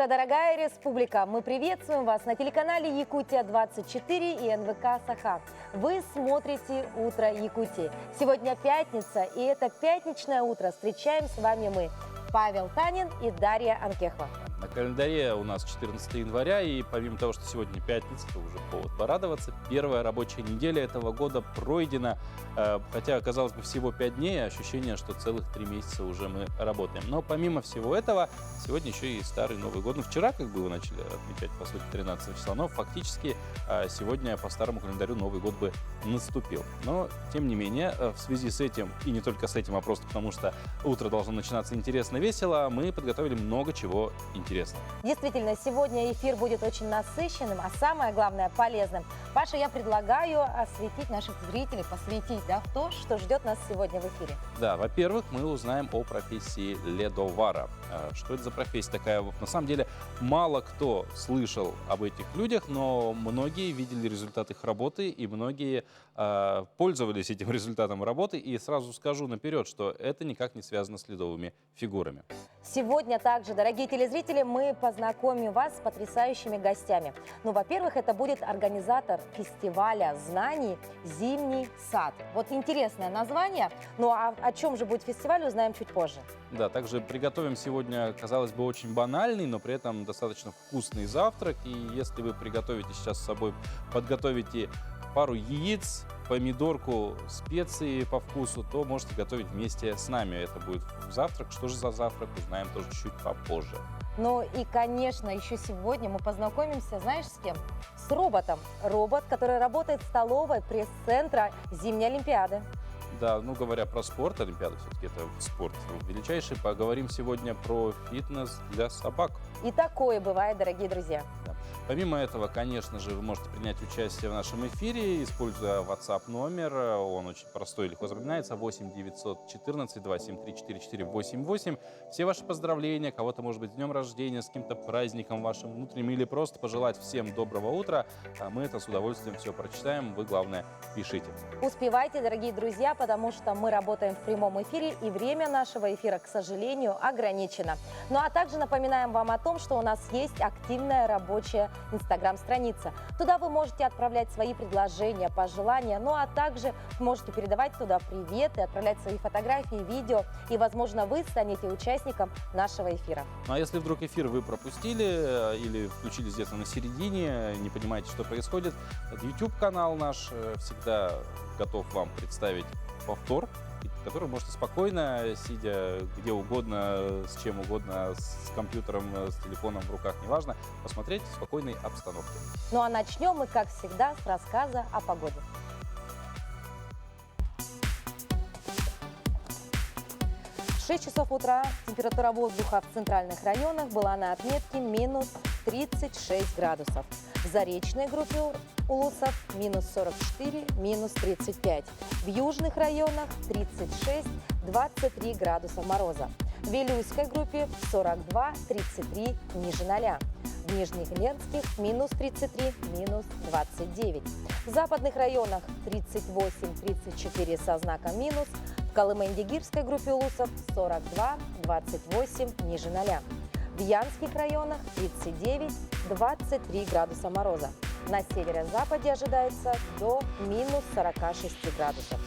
утро, дорогая республика! Мы приветствуем вас на телеканале Якутия-24 и НВК Саха. Вы смотрите «Утро Якутии». Сегодня пятница, и это пятничное утро. Встречаем с вами мы, Павел Танин и Дарья Анкехова. На календаре у нас 14 января, и помимо того, что сегодня пятница, то уже повод порадоваться. Первая рабочая неделя этого года пройдена, хотя, казалось бы, всего 5 дней, ощущение, что целых 3 месяца уже мы работаем. Но помимо всего этого, сегодня еще и Старый Новый год. Ну, вчера, как бы, вы начали отмечать, по сути, 13 числа, но фактически сегодня по старому календарю Новый год бы наступил. Но, тем не менее, в связи с этим, и не только с этим, а просто потому, что утро должно начинаться интересно, весело, мы подготовили много чего интересного. Действительно, сегодня эфир будет очень насыщенным, а самое главное – полезным. Паша, я предлагаю осветить наших зрителей, посвятить в то, что ждет нас сегодня в эфире. Да, во-первых, мы узнаем о профессии ледовара. Что это за профессия такая? На самом деле, мало кто слышал об этих людях, но многие видели результат их работы, и многие пользовались этим результатом работы. И сразу скажу наперед, что это никак не связано с ледовыми фигурами. Сегодня также, дорогие телезрители, мы познакомим вас с потрясающими гостями. Ну, во-первых, это будет организатор фестиваля знаний «Зимний сад». Вот интересное название. Ну, а о чем же будет фестиваль, узнаем чуть позже. Да, также приготовим сегодня, казалось бы, очень банальный, но при этом достаточно вкусный завтрак. И если вы приготовите сейчас с собой, подготовите пару яиц, помидорку, специи по вкусу, то можете готовить вместе с нами. Это будет завтрак. Что же за завтрак, узнаем тоже чуть попозже. Ну и, конечно, еще сегодня мы познакомимся, знаешь, с кем? С роботом. Робот, который работает в столовой пресс-центра Зимней Олимпиады. Да, ну говоря про спорт, Олимпиада все-таки это спорт величайший, поговорим сегодня про фитнес для собак. И такое бывает, дорогие друзья. Да. Помимо этого, конечно же, вы можете принять участие в нашем эфире, используя WhatsApp номер. Он очень простой и легко запоминается. 8 914 273 4488. Все ваши поздравления, кого-то, может быть, с днем рождения, с каким-то праздником вашим внутренним, или просто пожелать всем доброго утра. Мы это с удовольствием все прочитаем. Вы, главное, пишите. Успевайте, дорогие друзья, потому что мы работаем в прямом эфире, и время нашего эфира, к сожалению, ограничено. Ну а также напоминаем вам о том, что у нас есть активная рабочая инстаграм-страница. Туда вы можете отправлять свои предложения, пожелания, ну а также можете передавать туда приветы, отправлять свои фотографии, видео, и, возможно, вы станете участником нашего эфира. Ну а если вдруг эфир вы пропустили или включились где-то на середине, не понимаете, что происходит, YouTube-канал наш всегда готов вам представить повтор, который вы можете спокойно, сидя где угодно, с чем угодно, с компьютером, с телефоном в руках, неважно, посмотреть в спокойной обстановке. Ну а начнем мы, как всегда, с рассказа о погоде. В 6 часов утра температура воздуха в центральных районах была на отметке минус 36 градусов. В заречной группе улусов минус 44, минус 35. В южных районах 36-23 градуса мороза. В Вилюйской группе 42-33 ниже 0. В Нижнеленских минус 33, минус 29. В западных районах 38-34 со знаком минус. В Колыма-Индигирской группе улусов 42-28 ниже 0. В Янских районах 39-23 градуса мороза. На северо-западе ожидается до минус 46 градусов.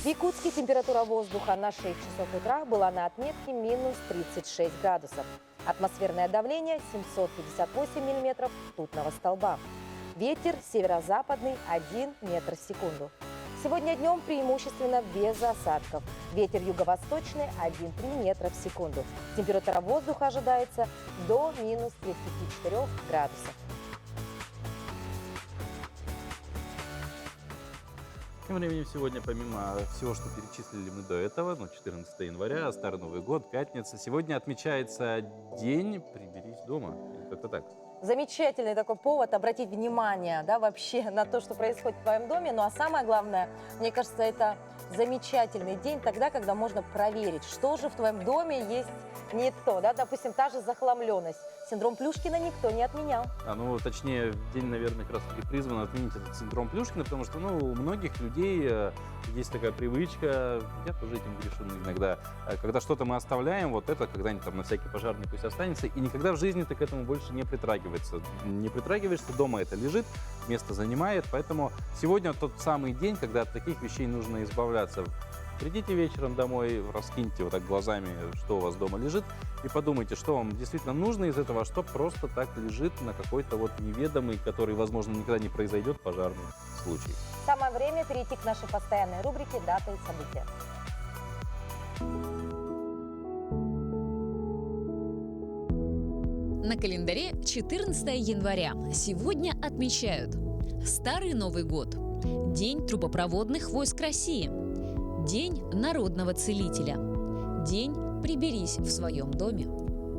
В Якутске температура воздуха на 6 часов утра была на отметке минус 36 градусов. Атмосферное давление 758 миллиметров ртутного столба. Ветер северо-западный 1 метр в секунду. Сегодня днем преимущественно без осадков. Ветер юго-восточный 1,3 метра в секунду. Температура воздуха ожидается до минус 34 градусов. Тем временем сегодня, помимо всего, что перечислили мы до этого, 14 января, Старый Новый год, пятница, сегодня отмечается день «Приберись дома». Как-то так. Замечательный такой повод обратить внимание, вообще на то, что происходит в твоем доме. Ну а самое главное, мне кажется, это замечательный день тогда, когда можно проверить, что же в твоем доме есть не то. Допустим, та же захламленность. Синдром Плюшкина никто не отменял. Ну, точнее, день, наверное, как раз таки призван отменить этот синдром Плюшкина, потому что, у многих людей есть такая привычка, я тоже этим грешу иногда, когда что-то мы оставляем, вот это когда-нибудь там на всякий пожарный пусть останется, и никогда в жизни ты к этому больше не притрагиваешься. Не притрагиваешься, дома это лежит, место занимает, поэтому сегодня тот самый день, когда от таких вещей нужно избавляться. Придите вечером домой, раскиньте вот так глазами, что у вас дома лежит, и подумайте, что вам действительно нужно из этого, а что просто так лежит на какой-то вот неведомый, который, возможно, никогда не произойдет, пожарный случай. Самое время перейти к нашей постоянной рубрике «Даты и события». На календаре 14 января. Сегодня отмечают Старый Новый год, День трубопроводных войск России, День народного целителя, День «Приберись в своем доме».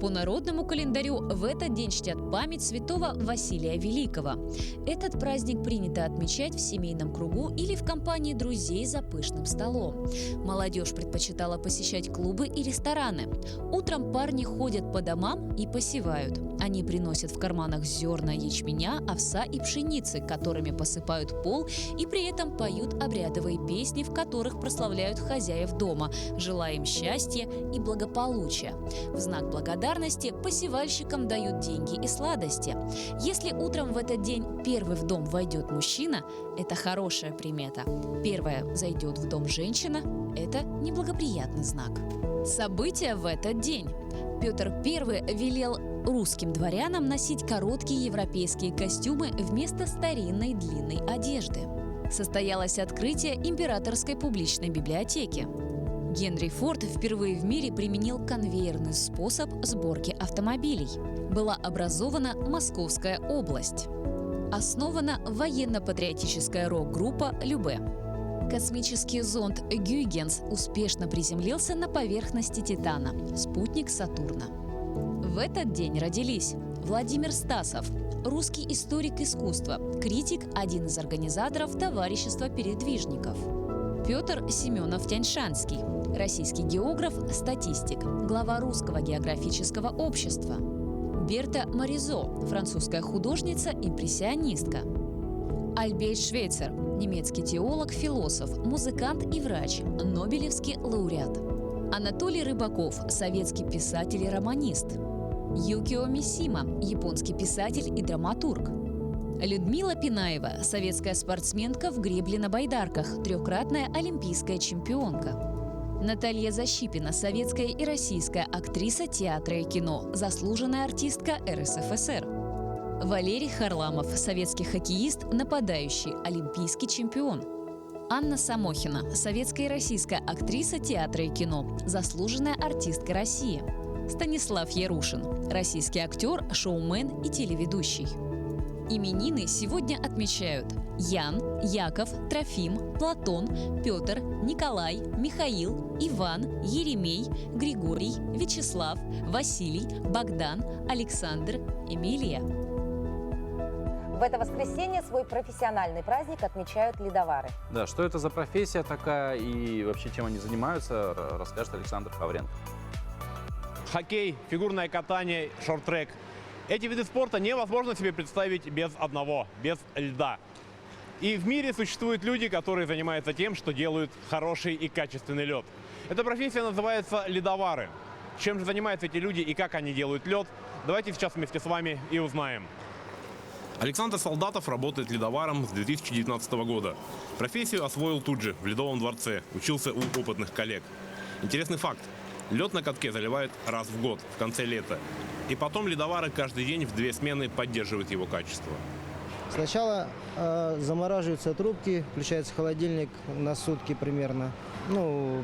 По народному календарю в этот день чтят память святого Василия Великого. Этот праздник принято отмечать в семейном кругу или в компании друзей за пышным столом. Молодежь предпочитала посещать клубы и рестораны. Утром парни ходят по домам и посевают. Они приносят в карманах зерна ячменя, овса и пшеницы, которыми посыпают пол, и при этом поют обрядовые песни, в которых прославляют хозяев дома, желая им счастья и благополучия. В знак благодарности посевальщикам дают деньги и сладости. Если утром в этот день первый в дом войдет мужчина, это хорошая примета. Первая зайдет в дом женщина – это неблагоприятный знак. События в этот день. Петр I велел русским дворянам носить короткие европейские костюмы вместо старинной длинной одежды. Состоялось открытие императорской публичной библиотеки. Генри Форд впервые в мире применил конвейерный способ сборки автомобилей. Была образована Московская область. Основана военно-патриотическая рок-группа «Любэ». Космический зонд «Гюйгенс» успешно приземлился на поверхности Титана, спутник Сатурна. В этот день родились Владимир Стасов, русский историк искусства, критик, один из организаторов товарищества передвижников. Петр Семенов-Тяньшанский, российский географ, статистик, глава Русского географического общества. Берта Моризо, французская художница, импрессионистка. Альберт Швейцер, немецкий теолог, философ, музыкант и врач, нобелевский лауреат. Анатолий Рыбаков, советский писатель и романист. Юкио Мисима, японский писатель и драматург. Людмила Пинаева, советская спортсменка в гребле на байдарках, трехкратная олимпийская чемпионка. Наталья Защипина, советская и российская актриса театра и кино, заслуженная артистка РСФСР. Валерий Харламов, советский хоккеист, нападающий, олимпийский чемпион. Анна Самохина, советская и российская актриса театра и кино, заслуженная артистка России. Станислав Ярушин, российский актер, шоумен и телеведущий. Именины сегодня отмечают Ян, Яков, Трофим, Платон, Петр, Николай, Михаил, Иван, Еремей, Григорий, Вячеслав, Василий, Богдан, Александр, Эмилия. В это воскресенье свой профессиональный праздник отмечают ледовары. Да, что это за профессия такая и вообще чем они занимаются, расскажет Александр Хавренко. Хоккей, фигурное катание, шорт-трек. Эти виды спорта невозможно себе представить без одного, без льда. И в мире существуют люди, которые занимаются тем, что делают хороший и качественный лед. Эта профессия называется ледовары. Чем же занимаются эти люди и как они делают лед, давайте сейчас вместе с вами и узнаем. Александр Солдатов работает ледоваром с 2019 года. Профессию освоил тут же, в Ледовом дворце, учился у опытных коллег. Интересный факт. Лед на катке заливают раз в год, в конце лета. И потом ледовары каждый день в 2 смены поддерживают его качество. Сначала замораживаются трубки, включается холодильник на сутки примерно.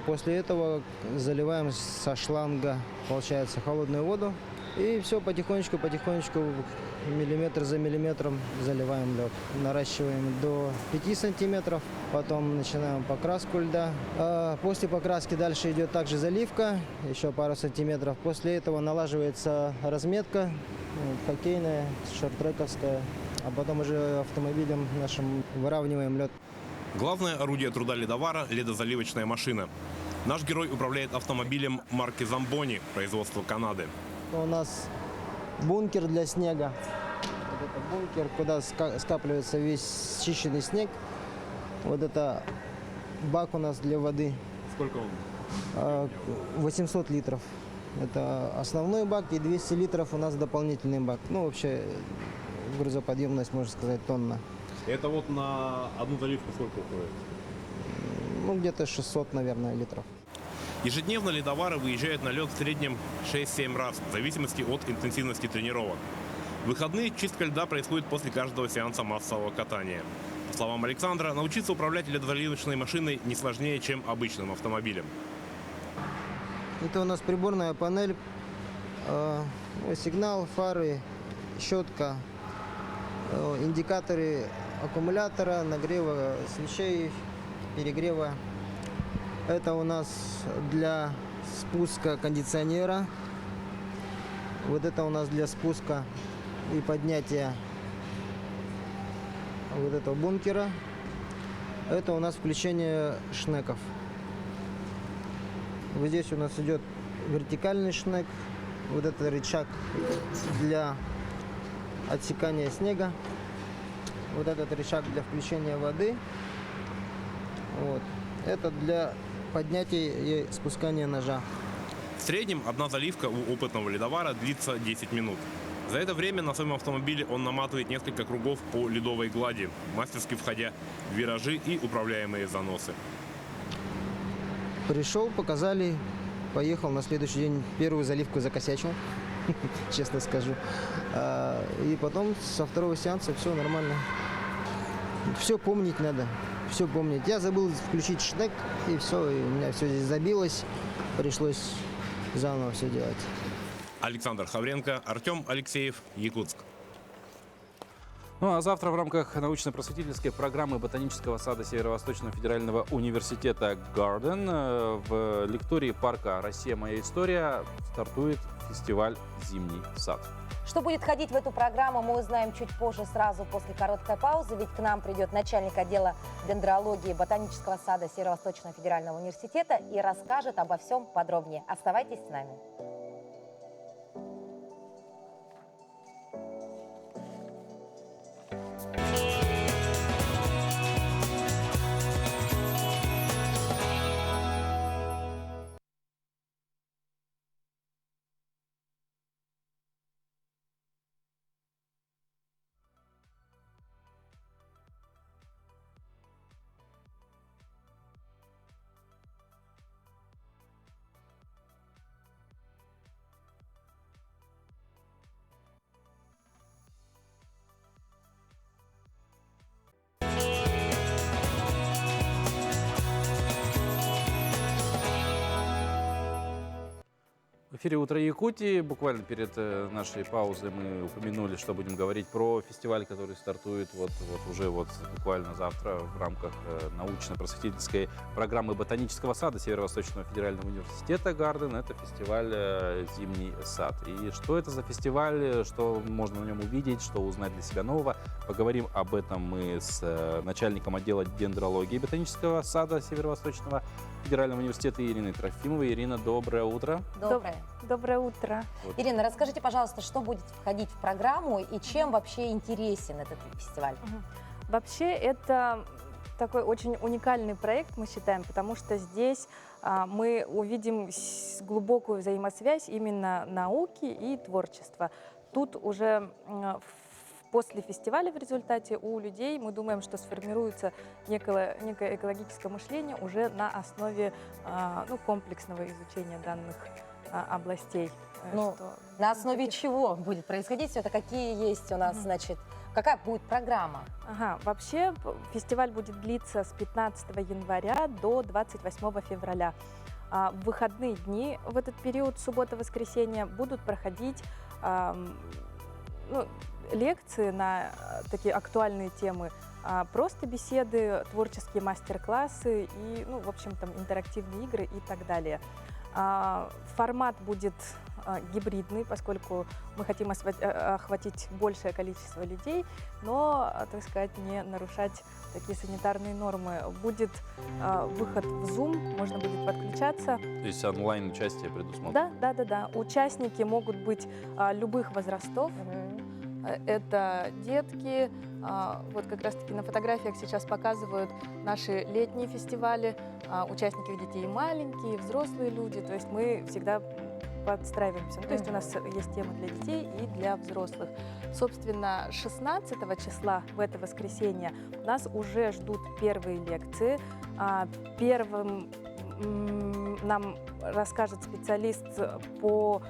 После этого заливаем со шланга, получается, холодную воду. И все потихонечку, миллиметр за миллиметром заливаем лед. Наращиваем до 5 сантиметров, потом начинаем покраску льда. После покраски дальше идет также заливка, еще пару сантиметров. После этого налаживается разметка, хоккейная, шорт-трековская. А потом уже автомобилем нашим выравниваем лед. Главное орудие труда ледовара – ледозаливочная машина. Наш герой управляет автомобилем марки «Замбони» производства Канады. У нас бункер для снега. Вот это бункер, куда скапливается весь счищенный снег. Вот это бак у нас для воды. Сколько он? 800 литров. Это основной бак, и 200 литров у нас дополнительный бак. Ну, вообще, грузоподъемность, можно сказать, тонна. Это вот на одну заливку сколько уходит? Ну, где-то 600, наверное, литров. Ежедневно ледовары выезжают на лед в среднем 6-7 раз, в зависимости от интенсивности тренировок. В выходные чистка льда происходит после каждого сеанса массового катания. По словам Александра, научиться управлять ледозаливочной машиной не сложнее, чем обычным автомобилем. Это у нас приборная панель, сигнал, фары, щетка, индикаторы аккумулятора, нагрева свечей, перегрева. Это у нас для спуска кондиционера. Вот это у нас для спуска и поднятия вот этого бункера. Это у нас включение шнеков. Вот здесь у нас идет вертикальный шнек. Вот это рычаг для отсекания снега. Вот этот рычаг для включения воды. Вот. Это для поднятия и спускания ножа. В среднем одна заливка у опытного ледовара длится 10 минут. За это время на своем автомобиле он наматывает несколько кругов по ледовой глади, мастерски входя в виражи и управляемые заносы. Пришел, показали, поехал на следующий день, первую заливку закосячил, честно скажу. И потом со второго сеанса все нормально. Все помнить надо, все помнить. Я забыл включить шнек, и все, и у меня все здесь забилось. Пришлось заново все делать. Александр Хавренко, Артем Алексеев, Якутск. Ну а завтра в рамках научно-просветительской программы Ботанического сада Северо-Восточного федерального университета «Гарден» в лектории парка «Россия. Моя история» стартует фестиваль «Зимний сад». Что будет входить в эту программу, мы узнаем чуть позже, сразу после короткой паузы, ведь к нам придет начальник отдела дендрологии Ботанического сада Северо-Восточного федерального университета и расскажет обо всем подробнее. Оставайтесь с нами. В эфире «Утро Якутии». Буквально перед нашей паузой мы упомянули, что будем говорить про фестиваль, который стартует уже буквально завтра в рамках научно-просветительской программы Ботанического сада Северо-Восточного федерального университета «Гарден». Это фестиваль «Зимний сад». И что это за фестиваль, что можно на нем увидеть, что узнать для себя нового, поговорим об этом мы с начальником отдела дендрологии Ботанического сада Северо-Восточного федерального университета Ириной Трофимовой. Ирина, доброе утро. Доброе. Доброе утро. Ирина, расскажите, пожалуйста, что будет входить в программу и чем вообще интересен этот фестиваль? Вообще это такой очень уникальный проект, мы считаем, потому что здесь мы увидим глубокую взаимосвязь именно науки и творчества. Тут уже после фестиваля в результате у людей, мы думаем, что сформируется некое экологическое мышление уже на основе комплексного изучения данных областей. Ну, на основе чего будет происходить все это? Какие есть у нас, значит, какая будет программа? Вообще фестиваль будет длиться с 15 января до 28 февраля. В выходные дни в этот период, суббота-воскресенье, будут проходить лекции на такие актуальные темы, просто беседы, творческие мастер-классы и, в общем, там интерактивные игры и так далее. Формат будет гибридный, поскольку мы хотим охватить большее количество людей, но, так сказать, не нарушать такие санитарные нормы. Будет выход в Zoom, можно будет подключаться. То есть онлайн-участие предусмотрено? Да. Участники могут быть любых возрастов. Это детки. Вот как раз-таки на фотографиях сейчас показывают наши летние фестивали. Участники детей маленькие, взрослые люди. То есть мы всегда подстраиваемся. Ну, то есть у нас есть тема для детей и для взрослых. Собственно, 16 числа, в это воскресенье, нас уже ждут первые лекции. Первым нам расскажет специалист по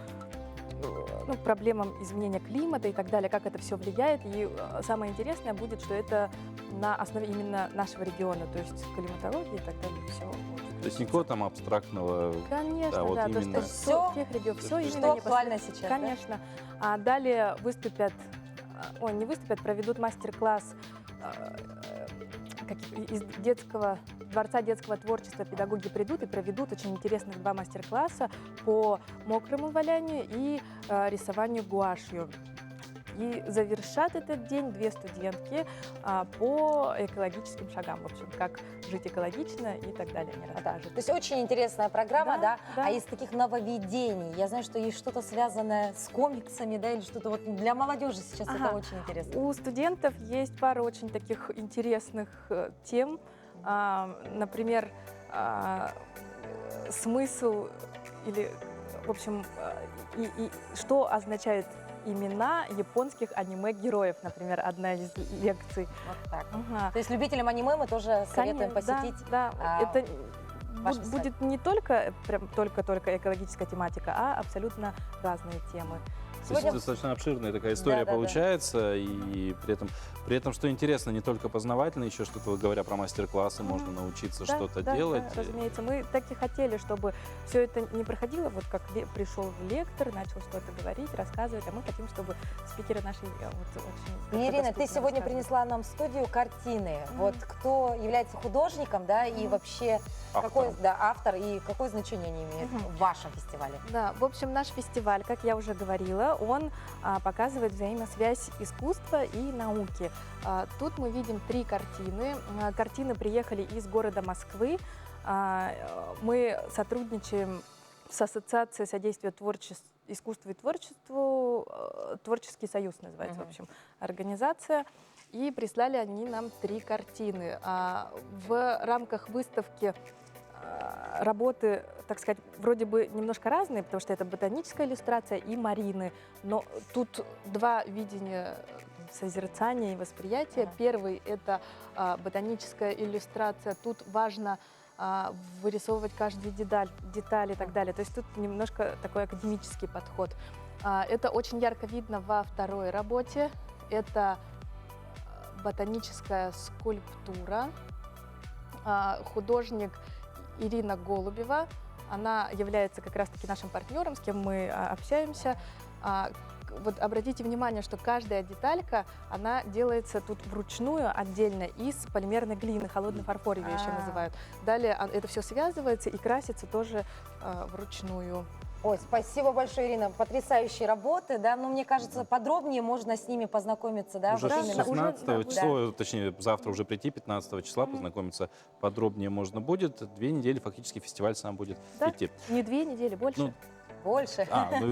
проблемам изменения климата и так далее, как это все влияет. И самое интересное будет, что это на основе именно нашего региона, то есть климатологии и так далее. Все. То есть никакого там абстрактного... Конечно, да. Вот да. именно... То есть Всё, тех регионов, все именно что актуально непосредственно. сейчас, Конечно. А далее проведут мастер-класс из Дворца детского творчества. Педагоги придут и проведут очень интересных 2 мастер-класса по мокрому валянию и рисованию гуашью. И завершат этот день 2 студентки по экологическим шагам, в общем, как жить экологично и так далее. Они расскажут. То есть очень интересная программа, да? Да. А из таких нововведений, я знаю, что есть что-то связанное с комиксами, да, или что-то вот для молодежи сейчас это очень интересно. У студентов есть пара очень таких интересных тем. Например, смысл или, в общем, и что означает имена японских аниме-героев, например, одна из лекций. Вот так. Ага. То есть любителям аниме мы тоже советуем Конечно, посетить. Да. Это ваш сайт. будет не только только экологическая тематика, а абсолютно разные темы. То есть достаточно обширная такая история Да. получается, и при этом, что интересно, не только познавательно, еще что-то, вот говоря про мастер-классы, можно научиться Да, что-то да, делать. Да, разумеется, мы так и хотели, чтобы все это не проходило, вот как пришел лектор, начал что-то говорить, рассказывать, а мы хотим, чтобы спикеры наши очень... И, Ирина, ты доступно сегодня рассказывали. принесла нам в студию картины. Вот кто является художником, да, и вообще какой автор и какое значение они имеют в вашем фестивале? Да, в общем, наш фестиваль, как я уже говорила, он показывает взаимосвязь искусства и науки. Тут мы видим 3 картины. Картины приехали из города Москвы. Мы сотрудничаем с Ассоциацией содействия искусству и творчеству, Творческий союз называется, в общем, организация. И прислали они нам 3 картины. В рамках выставки работы, так сказать, вроде бы немножко разные, потому что это ботаническая иллюстрация и марины, но тут 2 видения созерцания и восприятия. Первый – это ботаническая иллюстрация. Тут важно вырисовывать каждую деталь и так далее. То есть тут немножко такой академический подход. Это очень ярко видно во второй работе. Это ботаническая скульптура. Художник Ирина Голубева. Она является как раз-таки нашим партнером, с кем мы общаемся. Вот обратите внимание, что каждая деталька, она делается тут вручную, отдельно, из полимерной глины, холодной фарфор ее еще называют. Далее это все связывается и красится тоже вручную. Ой, спасибо большое, Ирина. Потрясающие работы, да. Ну, мне кажется, подробнее можно с ними познакомиться, да. Уже вот с именно. 16 числа, точнее, завтра уже прийти, 15 числа познакомиться подробнее можно будет. 2 недели фактически фестиваль сам будет идти. Не 2 недели, больше. Ну, Больше.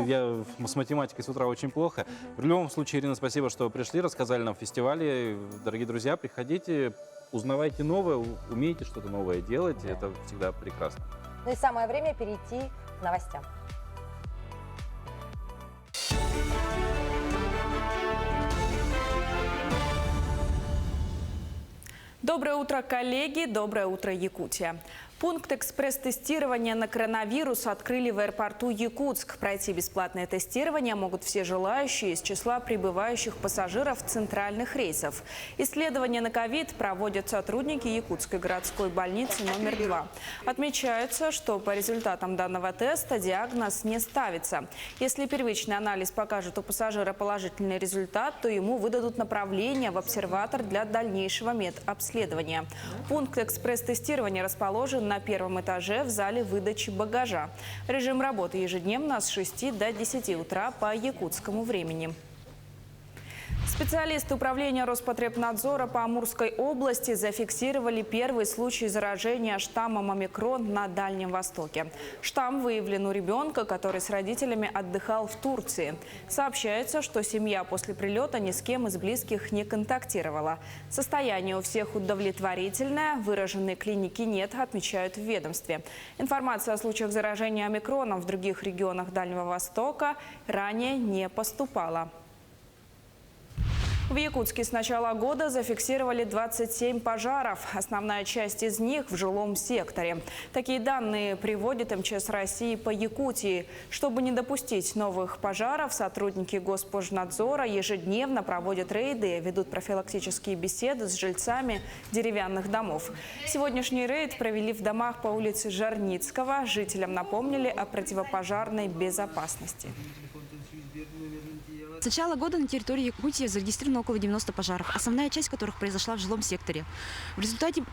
Я с математикой с утра очень плохо. В любом случае, Ирина, спасибо, что пришли, рассказали нам о фестивале. Дорогие друзья, приходите, узнавайте новое, умейте что-то новое делать. Да. Это всегда прекрасно. Ну и самое время перейти к новостям. Доброе утро, коллеги! Доброе утро, Якутия! Пункт экспресс-тестирования на коронавирус открыли в аэропорту Якутск. Пройти бесплатное тестирование могут все желающие из числа прибывающих пассажиров центральных рейсов. Исследования на ковид проводят сотрудники Якутской городской больницы номер 2. Отмечается, что по результатам данного теста диагноз не ставится. Если первичный анализ покажет у пассажира положительный результат, то ему выдадут направление в обсерватор для дальнейшего медобследования. Пункт экспресс-тестирования расположен на первом этаже в зале выдачи багажа. Режим работы ежедневно с 6 до 10 утра по якутскому времени. Специалисты управления Роспотребнадзора по Амурской области зафиксировали первый случай заражения штаммом омикрон на Дальнем Востоке. Штамм выявлен у ребенка, который с родителями отдыхал в Турции. Сообщается, что семья после прилета ни с кем из близких не контактировала. Состояние у всех удовлетворительное, выраженной клиники нет, отмечают в ведомстве. Информация о случаях заражения омикроном в других регионах Дальнего Востока ранее не поступала. В Якутске с начала года зафиксировали 27 пожаров. Основная часть из них в жилом секторе. Такие данные приводит МЧС России по Якутии. Чтобы не допустить новых пожаров, сотрудники Госпожнадзора ежедневно проводят рейды, ведут профилактические беседы с жильцами деревянных домов. Сегодняшний рейд провели в домах по улице Жарницкого. Жителям напомнили о противопожарной безопасности. С начала года на территории Якутии зарегистрировано около 90 пожаров, основная часть которых произошла в жилом секторе. В результате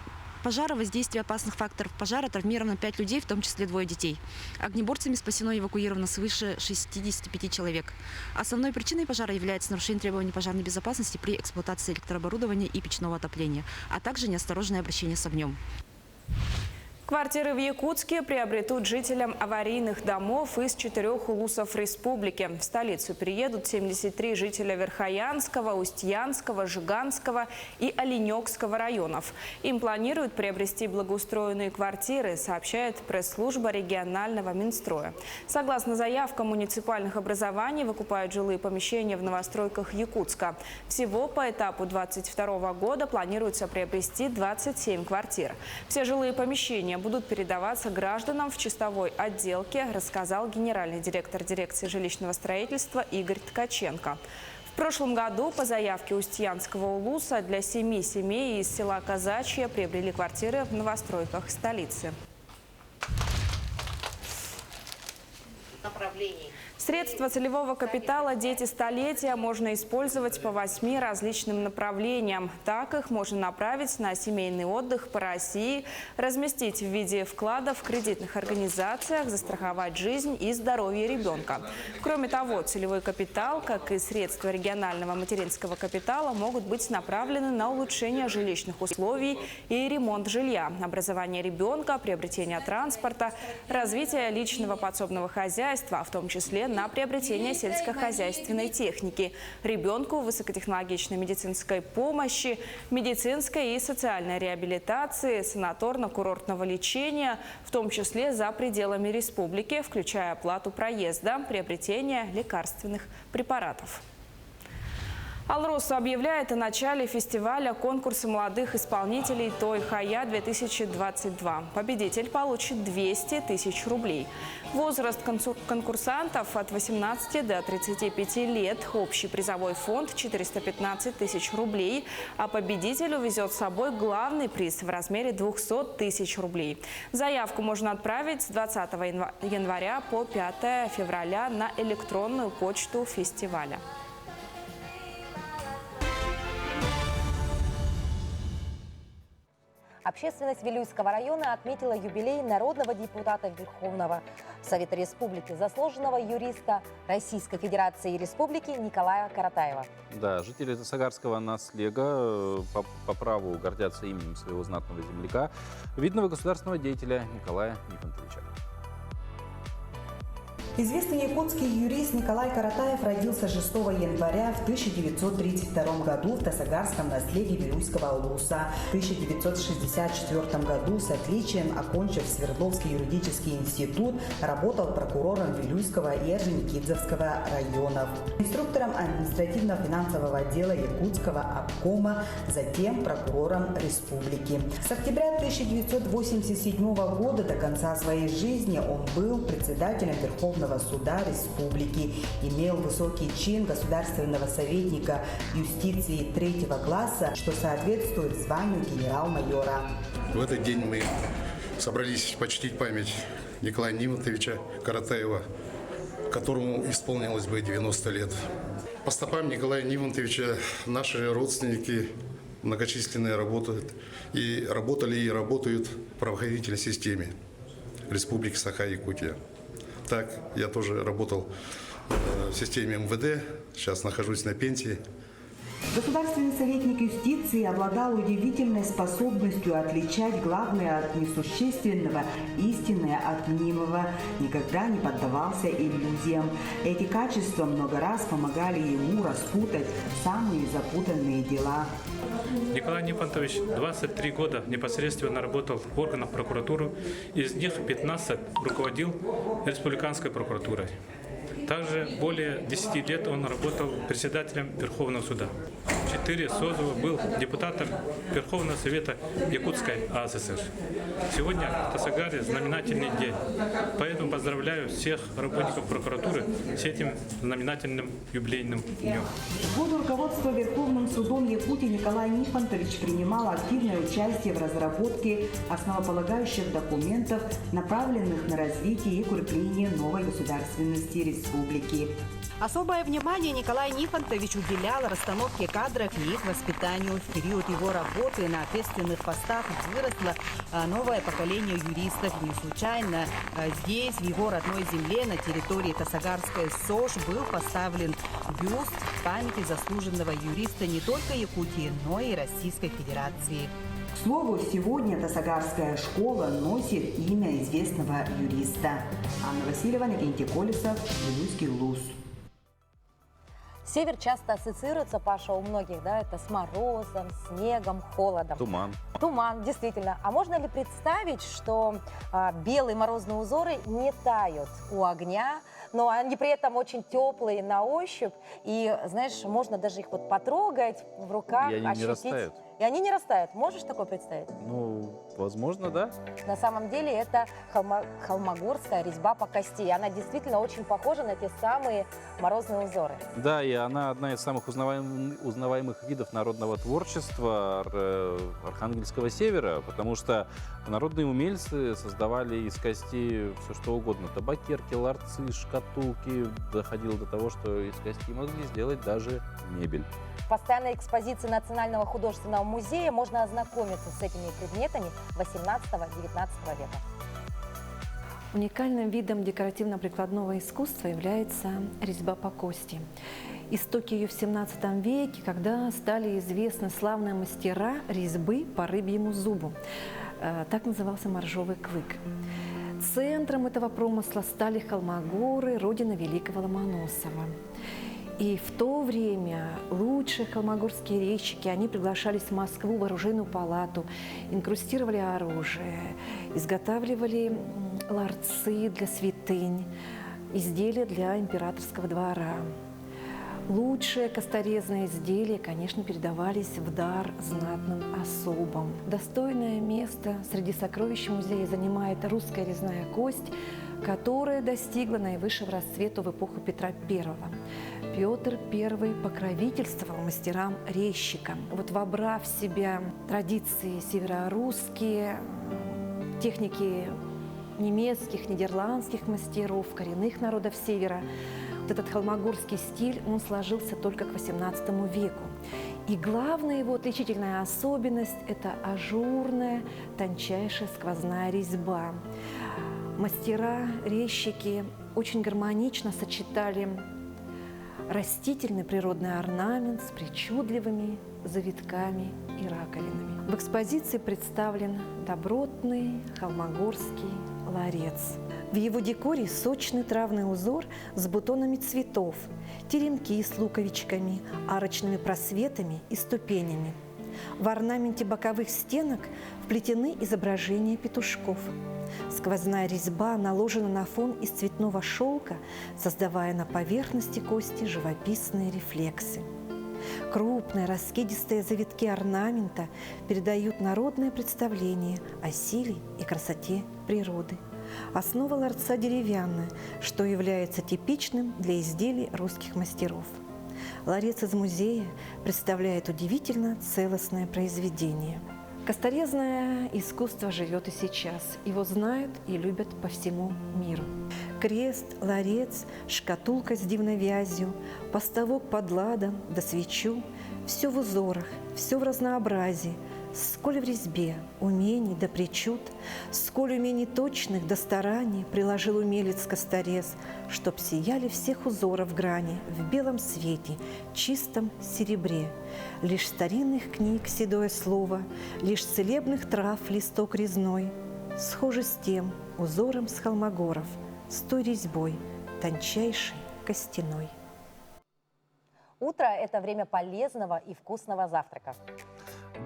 пожара, воздействия опасных факторов пожара травмировано 5 людей, в том числе 2 детей. Огнеборцами спасено и эвакуировано свыше 65 человек. Основной причиной пожара является нарушение требований пожарной безопасности при эксплуатации электрооборудования и печного отопления, а также неосторожное обращение с огнем. Квартиры в Якутске приобретут жителям аварийных домов из 4 улусов республики. В столицу переедут 73 жителя Верхоянского, Устьянского, Жиганского и Оленёкского районов. Им планируют приобрести благоустроенные квартиры, сообщает пресс-служба регионального Минстроя. Согласно заявкам муниципальных образований, выкупают жилые помещения в новостройках Якутска. Всего по этапу 2022 года планируется приобрести 27 квартир. Все жилые помещения будут передаваться гражданам в чистовой отделке, рассказал генеральный директор дирекции жилищного строительства Игорь Ткаченко. В прошлом году по заявке Устьянского улуса для 7 семей из села Казачье приобрели квартиры в новостройках столицы. Средства целевого капитала «Дети столетия» можно использовать по 8 различным направлениям. Так их можно направить на семейный отдых по России, разместить в виде вкладов в кредитных организациях, застраховать жизнь и здоровье ребенка. Кроме того, целевой капитал, как и средства регионального материнского капитала, могут быть направлены на улучшение жилищных условий и ремонт жилья, образование ребенка, приобретение транспорта, развитие личного подсобного хозяйства, в том числе на приобретение сельскохозяйственной техники, ребенку высокотехнологичной медицинской помощи, медицинской и социальной реабилитации, санаторно-курортного лечения, в том числе за пределами республики, включая оплату проезда, приобретение лекарственных препаратов. Алроса объявляет о начале фестиваля конкурса молодых исполнителей Той-Хая-2022. Победитель получит 200 тысяч рублей. Возраст конкурсантов от 18 до 35 лет. Общий призовой фонд – 415 тысяч рублей. А победитель увезет с собой главный приз в размере 200 тысяч рублей. Заявку можно отправить с 20 января по 5 февраля на электронную почту фестиваля. Общественность Вилюйского района отметила юбилей народного депутата Верховного Совета Республики, заслуженного юриста Российской Федерации и Республики Николая Каратаева. Да, жители Сагарского наслега по праву гордятся именем своего знатного земляка, видного государственного деятеля Николая Нифонтовича. Известный якутский юрист Николай Каратаев родился 6 января в 1932 году в Тасагарском наслеге Вилюйского улуса. В 1964 году с отличием, окончив Свердловский юридический институт, работал прокурором Вилюйского и Орджоникидзевского районов, инструктором административно-финансового отдела Якутского обкома, затем прокурором республики. С октября 1987 года до конца своей жизни он был председателем Верховного суда республики, имел высокий чин государственного советника юстиции 3-го класса, что соответствует званию генерал-майора. В этот день мы собрались почтить память Николая Нифонтовича Каратаева, которому исполнилось бы 90 лет. По стопам Николая Нифонтовича наши родственники многочисленные работают и работали и работают в правоохранительной системе Республики Саха-Якутия. Так, я тоже работал в системе МВД, сейчас нахожусь на пенсии. Государственный советник юстиции обладал удивительной способностью отличать главное от несущественного, истинное от мнимого, никогда не поддавался иллюзиям. Эти качества много раз помогали ему распутать самые запутанные дела. Николай Нифонтович 23 года непосредственно работал в органах прокуратуры, из них 15 руководил республиканской прокуратурой. Также более 10 лет он работал председателем Верховного суда. 4 созыва был депутатом Верховного Совета Якутской АССР. Сегодня в Тасагаре знаменательный день, поэтому поздравляю всех работников прокуратуры с этим знаменательным юбилейным днем. В годы руководства Верховным судом Якутии Николай Нифонтович принимал активное участие в разработке основополагающих документов, направленных на развитие и укрепление новой государственности республики. Особое внимание Николай Нифонтович уделял расстановке кадров и их воспитанию. В период его работы на ответственных постах выросло новое поколение юристов. Не случайно здесь, в его родной земле, на территории Тасагарской СОЖ, был поставлен бюст в памяти заслуженного юриста не только Якутии, но и Российской Федерации. К слову, сегодня Тасагарская школа носит имя известного юриста. Анна Васильева, Иннокентий Колесов, Вилюйский улус. Север часто ассоциируется, Паша, у многих, да, это с морозом, снегом, холодом. Туман. Туман, действительно. А можно ли представить, что белые морозные узоры не тают у огня, но они при этом очень теплые на ощупь, и, знаешь, можно даже их вот потрогать в руках, И они ощутить. не растают. И они не растают. Можешь такое представить? Ну, возможно, да. На самом деле это холмогорская резьба по кости. И она действительно очень похожа на те самые морозные узоры. Да, и она одна из самых узнаваемых видов народного творчества Архангельского севера, потому что народные умельцы создавали из кости все что угодно. Табакерки, ларцы, шкатулки. Доходило до того, что из кости могли сделать даже мебель. В постоянной экспозиции Национального художественного музея можно ознакомиться с этими предметами 18-19 века. Уникальным видом декоративно-прикладного искусства является резьба по кости. Истоки ее в 17 веке, когда стали известны славные мастера резьбы по рыбьему зубу. Так назывался моржовый клык. Центром этого промысла стали Холмогоры, родина великого Ломоносова. И в то время лучшие холмогорские резчики, они приглашались в Москву в оружейную палату, инкрустировали оружие, изготавливали ларцы для святынь, изделия для императорского двора. Лучшие косторезные изделия, конечно, передавались в дар знатным особам. Достойное место среди сокровищ музея занимает русская резная кость, которая достигла наивысшего расцвета в эпоху Петра I. Петр I покровительствовал мастерам-резчикам. Вот вобрав в себя традиции северорусские, техники немецких, нидерландских мастеров, коренных народов Севера, вот этот холмогорский стиль, он сложился только к XVIII веку. И главная его отличительная особенность – это ажурная, тончайшая сквозная резьба. Мастера-резчики очень гармонично сочетали растительный природный орнамент с причудливыми завитками и раковинами. В экспозиции представлен добротный холмогорский ларец. В его декоре сочный травный узор с бутонами цветов, теремки с луковичками, арочными просветами и ступенями. В орнаменте боковых стенок вплетены изображения петушков. Сквозная резьба наложена на фон из цветного шелка, создавая на поверхности кости живописные рефлексы. Крупные раскидистые завитки орнамента передают народное представление о силе и красоте природы. Основа ларца деревянная, что является типичным для изделий русских мастеров. Ларец из музея представляет удивительно целостное произведение. Косторезное искусство живет и сейчас. Его знают и любят по всему миру. Крест, ларец, шкатулка с дивной вязью, поставок под ладан да свечу – все в узорах, все в разнообразии, сколь в резьбе умений да причуд, сколь умений точных да стараний приложил умелец косторез, чтоб сияли всех узоров грани в белом свете, чистом серебре. Лишь старинных книг седое слово, лишь целебных трав листок резной, схожи с тем узором с холмогоров, с той резьбой тончайшей костяной. Утро – это время полезного и вкусного завтрака.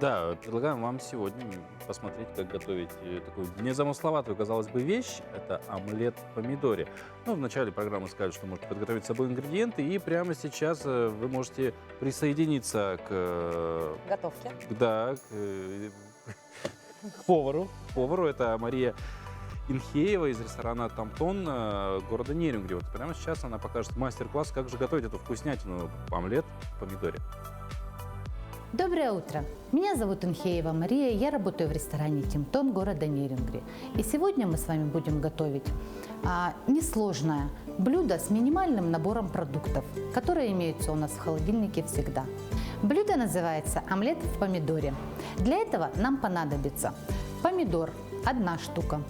Да, предлагаем вам сегодня посмотреть, как готовить такую незамысловатую, казалось бы, вещь. Это омлет в помидоре. Ну, в начале программы сказали, что можете подготовить с собой ингредиенты, и прямо сейчас вы можете присоединиться к... Готовки. Да, к повару. Повару это Мария Инхеева из ресторана «Тамтон» города Нерюнгри. Вот прямо сейчас она покажет мастер-класс, как же готовить эту вкуснятину омлет в помидоре. Доброе утро! Меня зовут Инхеева Мария, я работаю в ресторане «Тамтон» города Нерюнгри. И сегодня мы с вами будем готовить несложное блюдо с минимальным набором продуктов, которые имеются у нас в холодильнике всегда. Блюдо называется омлет в помидоре. Для этого нам понадобится помидор 1 штука,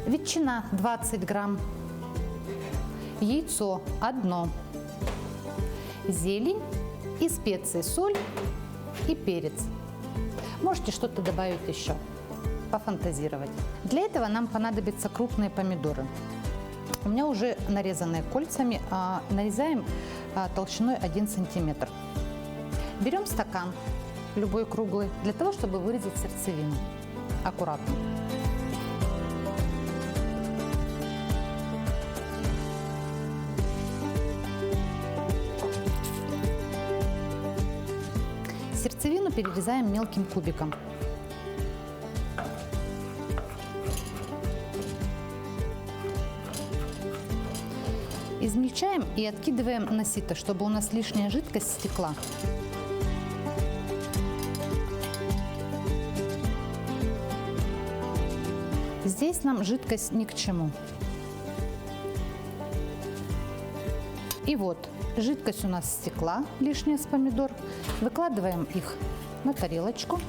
ветчина 20 грамм, яйцо 1, зелень и специи, соль и перец. Можете что-то добавить еще, пофантазировать. Для этого нам понадобятся крупные помидоры. У меня уже нарезанные кольцами, нарезаем толщиной 1 сантиметр. Берем стакан, любой круглый, для того, чтобы вырезать сердцевину. Аккуратно. Сердцевину перерезаем мелким кубиком. Измельчаем и откидываем на сито, чтобы у нас лишняя жидкость стекла. Здесь нам жидкость ни к чему. И вот, жидкость у нас стекла, лишняя с помидор. Выкладываем их на тарелочку.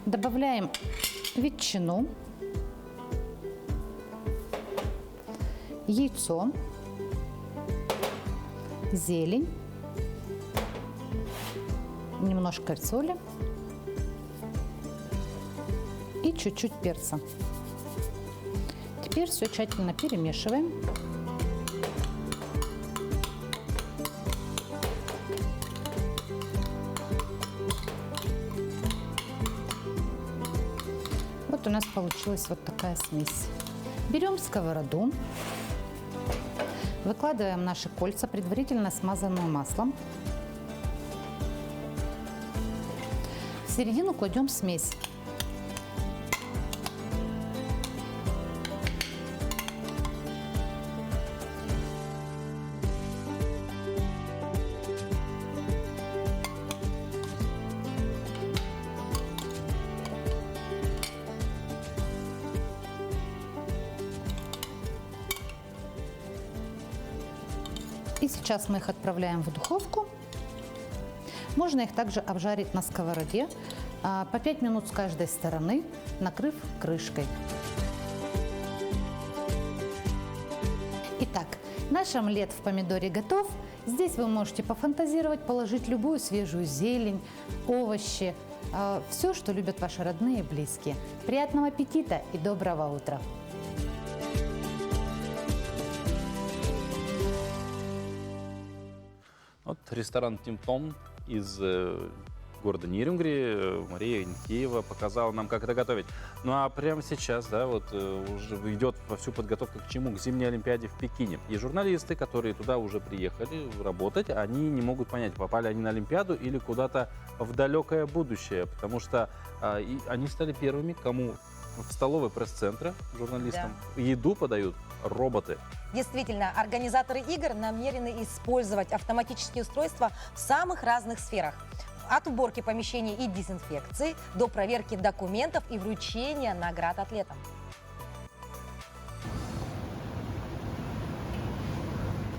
Добавляем ветчину, яйцо, зелень, немножко соли и чуть-чуть перца. Теперь все тщательно перемешиваем. Вот у нас получилась вот такая смесь. Берем сковороду, выкладываем наши кольца, предварительно смазанные маслом. В середину кладем смесь. И сейчас мы их отправляем в духовку. Можно их также обжарить на сковороде по 5 минут с каждой стороны, накрыв крышкой. Итак, наш омлет в помидоре готов. Здесь вы можете пофантазировать, положить любую свежую зелень, овощи, все, что любят ваши родные и близкие. Приятного аппетита и доброго утра! Вот ресторан «Тамтон» из города Нерюнгри. Мария Инхеева показала нам, как это готовить. Ну а прямо сейчас, да, вот уже идет вовсю подготовка к чему? К зимней Олимпиаде в Пекине. И журналисты, которые туда уже приехали работать, они не могут понять, попали они на Олимпиаду или куда-то в далекое будущее, потому что они стали первыми, кому в столовой пресс-центра журналистам еду подают роботы. Действительно, организаторы игр намерены использовать автоматические устройства в самых разных сферах. От уборки помещений и дезинфекции до проверки документов и вручения наград атлетам.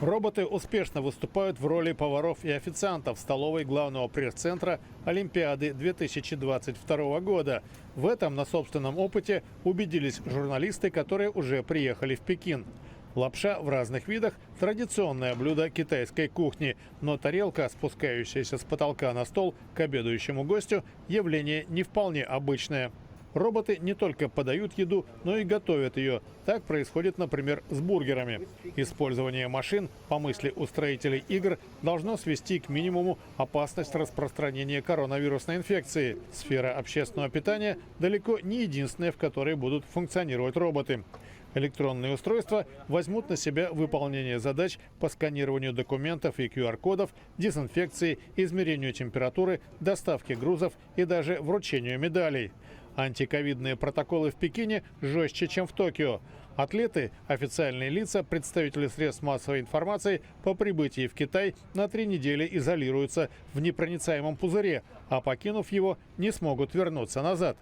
Роботы успешно выступают в роли поваров и официантов в столовой главного пресс-центра Олимпиады 2022 года. В этом на собственном опыте убедились журналисты, которые уже приехали в Пекин. Лапша в разных видах – традиционное блюдо китайской кухни, но тарелка, спускающаяся с потолка на стол к обедающему гостю, явление не вполне обычное. Роботы не только подают еду, но и готовят ее. Так происходит, например, с бургерами. Использование машин, по мысли устроителей игр, должно свести к минимуму опасность распространения коронавирусной инфекции. Сфера общественного питания далеко не единственная, в которой будут функционировать роботы. Электронные устройства возьмут на себя выполнение задач по сканированию документов и QR-кодов, дезинфекции, измерению температуры, доставке грузов и даже вручению медалей. Антиковидные протоколы в Пекине жестче, чем в Токио. Атлеты, официальные лица, представители средств массовой информации по прибытии в Китай на 3 недели изолируются в непроницаемом пузыре, а покинув его, не смогут вернуться назад.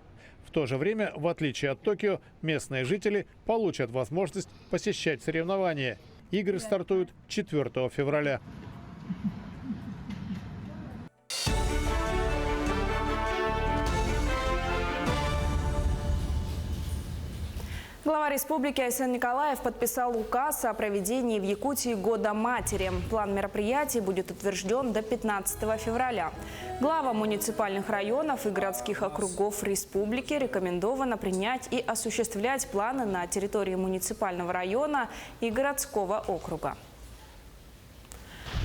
В то же время, в отличие от Токио, местные жители получат возможность посещать соревнования. Игры стартуют 4 февраля. Глава республики Айсен Николаев подписал указ о проведении в Якутии Года матери. План мероприятий будет утвержден до 15 февраля. Главам муниципальных районов и городских округов республики рекомендовано принять и осуществлять планы на территории муниципального района и городского округа.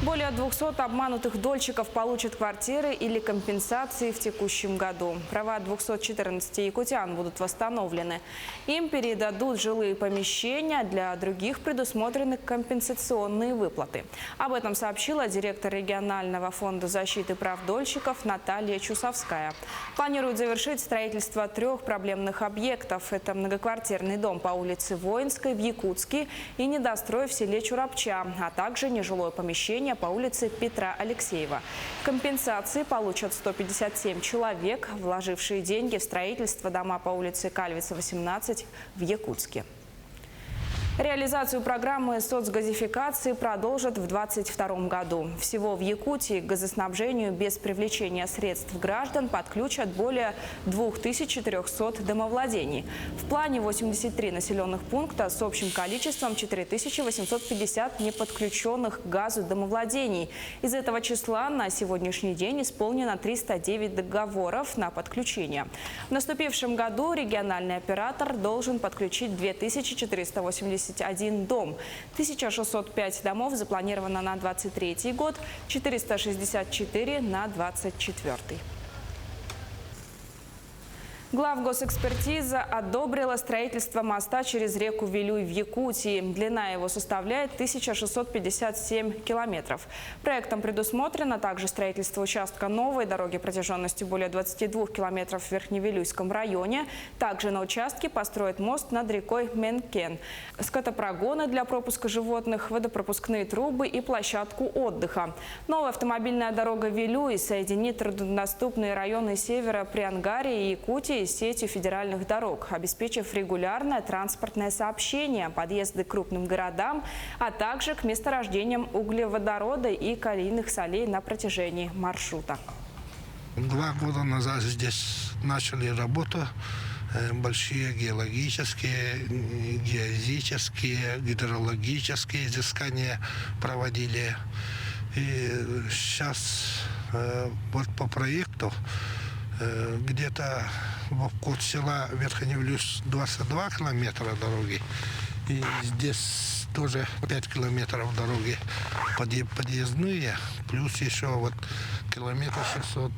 Более 200 обманутых дольщиков получат квартиры или компенсации в текущем году. Права 214 якутян будут восстановлены. Им передадут жилые помещения, для других предусмотрены компенсационные выплаты. Об этом сообщила директор регионального фонда защиты прав дольщиков Наталья Чусовская. Планируют завершить строительство 3 проблемных объектов. Это многоквартирный дом по улице Воинской в Якутске и недострой в селе Чурапча, а также нежилое помещение по улице Петра Алексеева. Компенсации получат 157 человек, вложившие деньги в строительство дома по улице Кальвица, 18 в Якутске. Реализацию программы соцгазификации продолжат в 2022 году. Всего в Якутии к газоснабжению без привлечения средств граждан подключат более 2400 домовладений. В плане 83 населенных пункта с общим количеством 4850 неподключенных к газу домовладений. Из этого числа на сегодняшний день исполнено 309 договоров на подключение. В наступившем году региональный оператор должен подключить 2481 дом. 1605 домов запланировано на 2023 год, 464 на 2024. Главгосэкспертиза одобрила строительство моста через реку Вилюй в Якутии. Длина его составляет 1657 километров. Проектом предусмотрено также строительство участка новой дороги протяженностью более 22 километров в Верхневилюйском районе. Также на участке построят мост над рекой Менкен, скотопрогоны для пропуска животных, водопропускные трубы и площадку отдыха. Новая автомобильная дорога Вилюй соединит труднодоступные районы севера Приангарии и Якутии с сетью федеральных дорог, обеспечив регулярное транспортное сообщение, подъезды к крупным городам, а также к месторождениям углеводорода и калийных солей на протяжении маршрута. 2 года назад здесь начали работу. Большие геологические, геозические, гидрологические изыскания проводили. И сейчас вот по проекту где-то вокруг села Верхневилюйск 22 километра дороги. И здесь тоже 5 километров дороги подъездные, плюс еще вот километр 600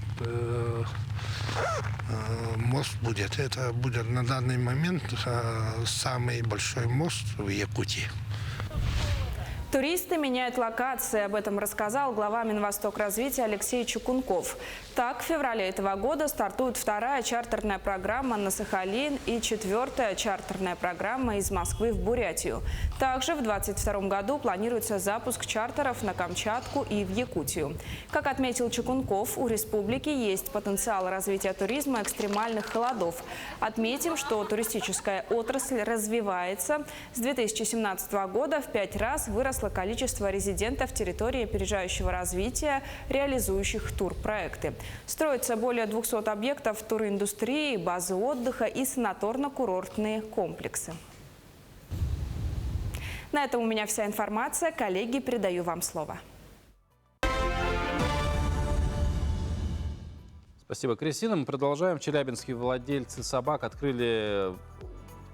мост будет. Это будет на данный момент самый большой мост в Якутии. Туристы меняют локации. Об этом рассказал глава Минвостокразвития Алексей Чукунков. Так, в феврале этого года стартует 2-я чартерная программа на Сахалин и 4-я чартерная программа из Москвы в Бурятию. Также в 2022 году планируется запуск чартеров на Камчатку и в Якутию. Как отметил Чукунков, у республики есть потенциал развития туризма экстремальных холодов. Отметим, что туристическая отрасль развивается. С 2017 года в 5 раз выросла выросло количество резидентов территории опережающего развития, реализующих турпроекты. Строится более 200 объектов туриндустрии, базы отдыха и санаторно-курортные комплексы. На этом у меня вся информация. Коллеги, передаю вам слово. Спасибо, Кристина. Мы продолжаем. Челябинские владельцы собак открыли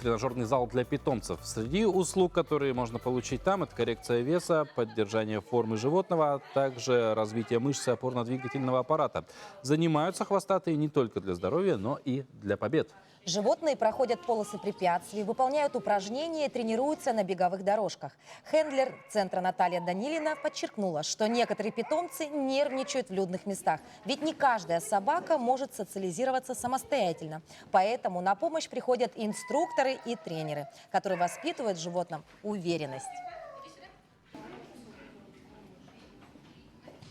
тренажерный зал для питомцев. Среди услуг, которые можно получить там, это коррекция веса, поддержание формы животного, а также развитие мышц и опорно-двигательного аппарата. Занимаются хвостатые не только для здоровья, но и для побед. Животные проходят полосы препятствий, выполняют упражнения и тренируются на беговых дорожках. Хендлер центра Наталья Данилина подчеркнула, что некоторые питомцы нервничают в людных местах. Ведь не каждая собака может социализироваться самостоятельно. Поэтому на помощь приходят инструкторы и тренеры, которые воспитывают в животном уверенность.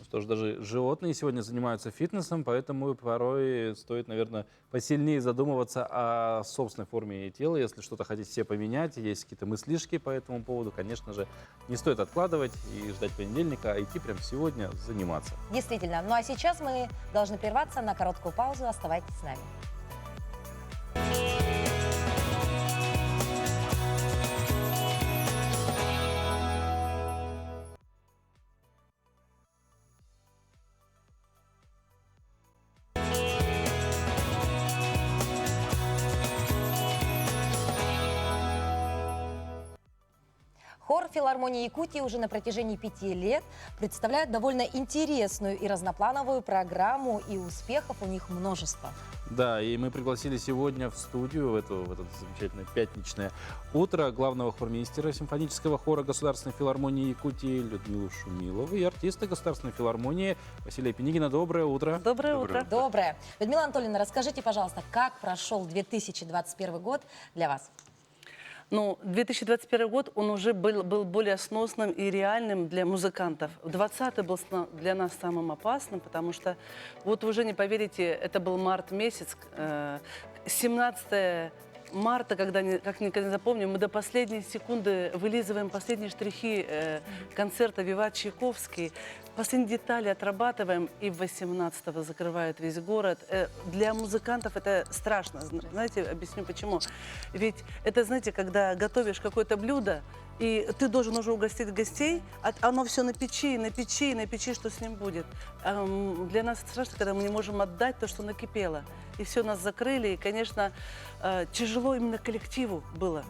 Что ж, даже животные сегодня занимаются фитнесом, поэтому порой стоит, наверное, посильнее задумываться о собственной форме тела. Если что-то хотите себе поменять, есть какие-то мыслишки по этому поводу, конечно же, не стоит откладывать и ждать понедельника, а идти прямо сегодня заниматься. Действительно. Ну а сейчас мы должны прерваться на короткую паузу. Оставайтесь с нами. Хор филармонии Якутии уже на протяжении 5 лет представляет довольно интересную и разноплановую программу, и успехов у них множество. Да, и мы пригласили сегодня в студию, в это замечательное пятничное утро, главного хормейстера симфонического хора Государственной филармонии Якутии Людмилу Шумилову и артиста Государственной филармонии Василия Пенигина. Доброе утро. Доброе утро. Доброе. Людмила Анатольевна, расскажите, пожалуйста, как прошел 2021 год для вас? Ну, 2021 год, он уже был более сносным и реальным для музыкантов. 2020 был для нас самым опасным, потому что, вот вы уже не поверите, это был март месяц, 17 марта, когда, как никогда не запомню, мы до последней секунды вылизываем последние штрихи концерта «Виват Чайковский», последние детали отрабатываем, и 18-го закрывают весь город. Для музыкантов это страшно. Знаете, объясню почему. Ведь это, знаете, когда готовишь какое-то блюдо, и ты должен уже угостить гостей, а оно все на печи, что с ним будет. Для нас это страшно, когда мы не можем отдать то, что накипело. И все, нас закрыли, и, конечно, тяжело именно коллективу было.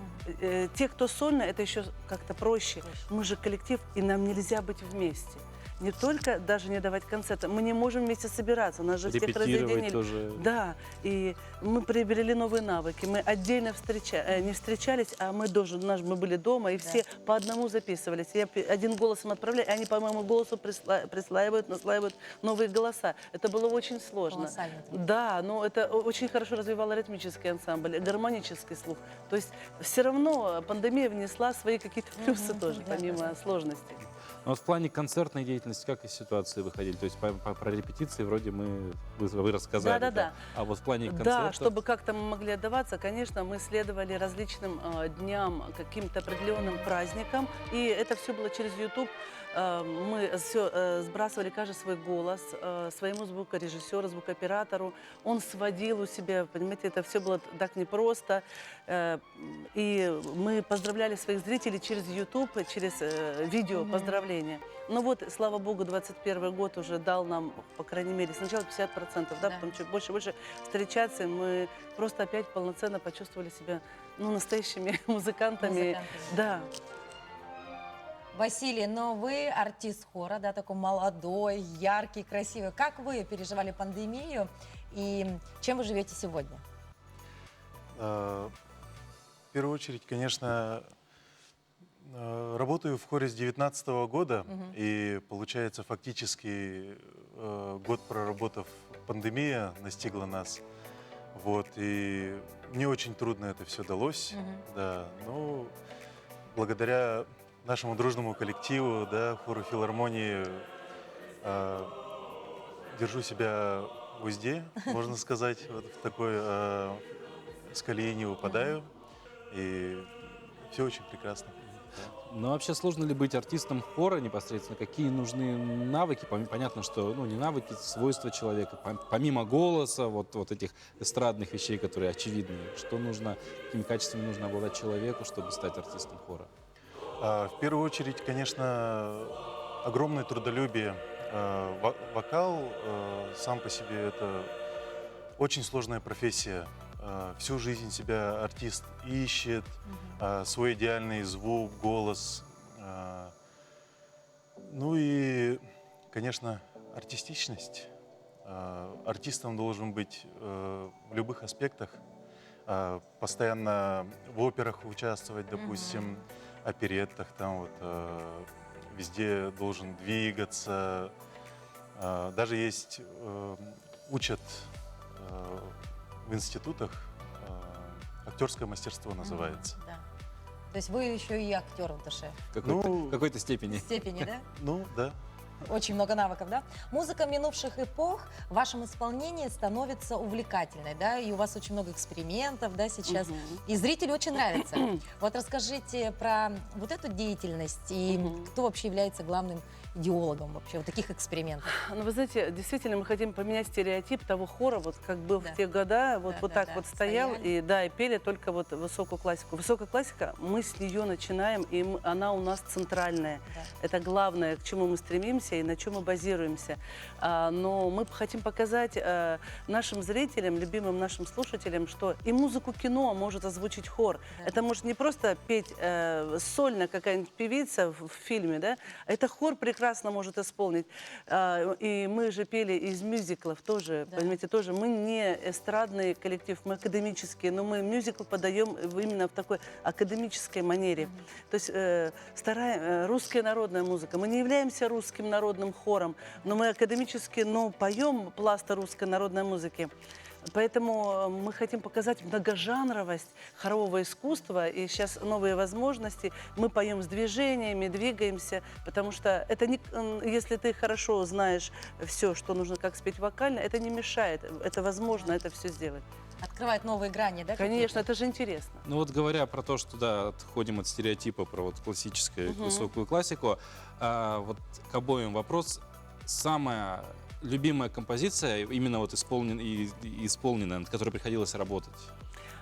Те, кто сольно, это еще как-то проще. Мы же коллектив, и нам нельзя быть вместе. Не только даже не давать концерты, мы не можем вместе собираться, у нас же всех разъединили. Тоже. Да, и мы приобрели новые навыки, мы отдельно не встречались, а мы были дома, и все по одному записывались. Я один голосом отправляю, и они по моему голосу наслаивают новые голоса. Это было очень сложно. Да, но это очень хорошо развивало ритмический ансамбль, гармонический слух. То есть все равно пандемия внесла свои какие-то плюсы тоже, помимо сложностей. Но вот в плане концертной деятельности как из ситуации выходили? То есть про репетиции вроде вы рассказали. Да. А вот в плане концертов? Да, чтобы как-то мы могли отдаваться, конечно, мы следовали различным дням, каким-то определенным праздникам. И это все было через YouTube. Мы все сбрасывали каждый свой голос своему звукорежиссеру, звукооператору. Он сводил у себя, понимаете, это все было так непросто. И мы поздравляли своих зрителей через YouTube, через видео поздравления. Ну вот, слава богу, 2021 год уже дал нам, по крайней мере, сначала 50%, да, потом чуть больше встречаться. Мы просто опять полноценно почувствовали себя настоящими музыкантами. Да. Василий, но вы артист хора, да, такой молодой, яркий, красивый. Как вы переживали пандемию и чем вы живете сегодня? В первую очередь, конечно, работаю в хоре с 2019 года, и получается фактически год проработав, пандемия настигла нас. Вот, и мне очень трудно это все далось, да, но благодаря нашему дружному коллективу, да, хору филармонии, держу себя в узде, можно сказать, вот в такой с колеи не выпадаю, и все очень прекрасно. Но вообще сложно ли быть артистом хора непосредственно? Какие нужны навыки? Понятно, что не навыки, свойства человека. Помимо голоса, вот этих эстрадных вещей, которые очевидны, что нужно, какими качествами нужно обладать человеку, чтобы стать артистом хора? В первую очередь, конечно, огромное трудолюбие. Вокал сам по себе это очень сложная профессия. Всю жизнь себя артист ищет, свой идеальный звук, голос. Ну и, конечно, артистичность. Артистом должен быть в любых аспектах. Постоянно в операх участвовать, допустим, опереттах, там вот везде должен двигаться. Даже есть, учат в институтах, актерское мастерство называется. Да. То есть вы еще и актер в душе? В какой-то степени. В степени, да? Ну, да. Очень много навыков, да? Музыка минувших эпох в вашем исполнении становится увлекательной, да? И у вас очень много экспериментов, да, сейчас. И зрителю очень нравится. Вот расскажите про вот эту деятельность и кто вообще является главным идеологом вообще вот таких экспериментов? Ну, вы знаете, действительно, мы хотим поменять стереотип того хора, вот как был в те года, вот так вот стоял и пели только вот высокую классику. Высокая классика, мы с нее начинаем, и она у нас центральная. Это главное, к чему мы стремимся и на чем мы базируемся. Но мы хотим показать нашим зрителям, любимым нашим слушателям, что и музыку кино может озвучить хор. Это может не просто петь сольно какая-нибудь певица в фильме, да? Это хор прекрасно может исполнить. И мы же пели из мюзиклов тоже, понимаете, тоже. Мы не эстрадный коллектив, мы академические, но мы мюзикл подаем именно в такой академической манере. То есть русская народная музыка. Мы не являемся русским народным хором, но мы академически, поем пласта русской народной музыки. Поэтому мы хотим показать многожанровость хорового искусства, и сейчас новые возможности. Мы поем с движениями, двигаемся, потому что это не, если ты хорошо знаешь все, что нужно, как спеть вокально, это не мешает, это возможно, это все сделать. Открывает новые грани, да? Конечно, это же интересно. Ну вот говоря про то, что отходим от стереотипа про вот классическую высокую классику, вот к обоим вопрос. Самая любимая композиция, именно вот исполненная, над которой приходилось работать?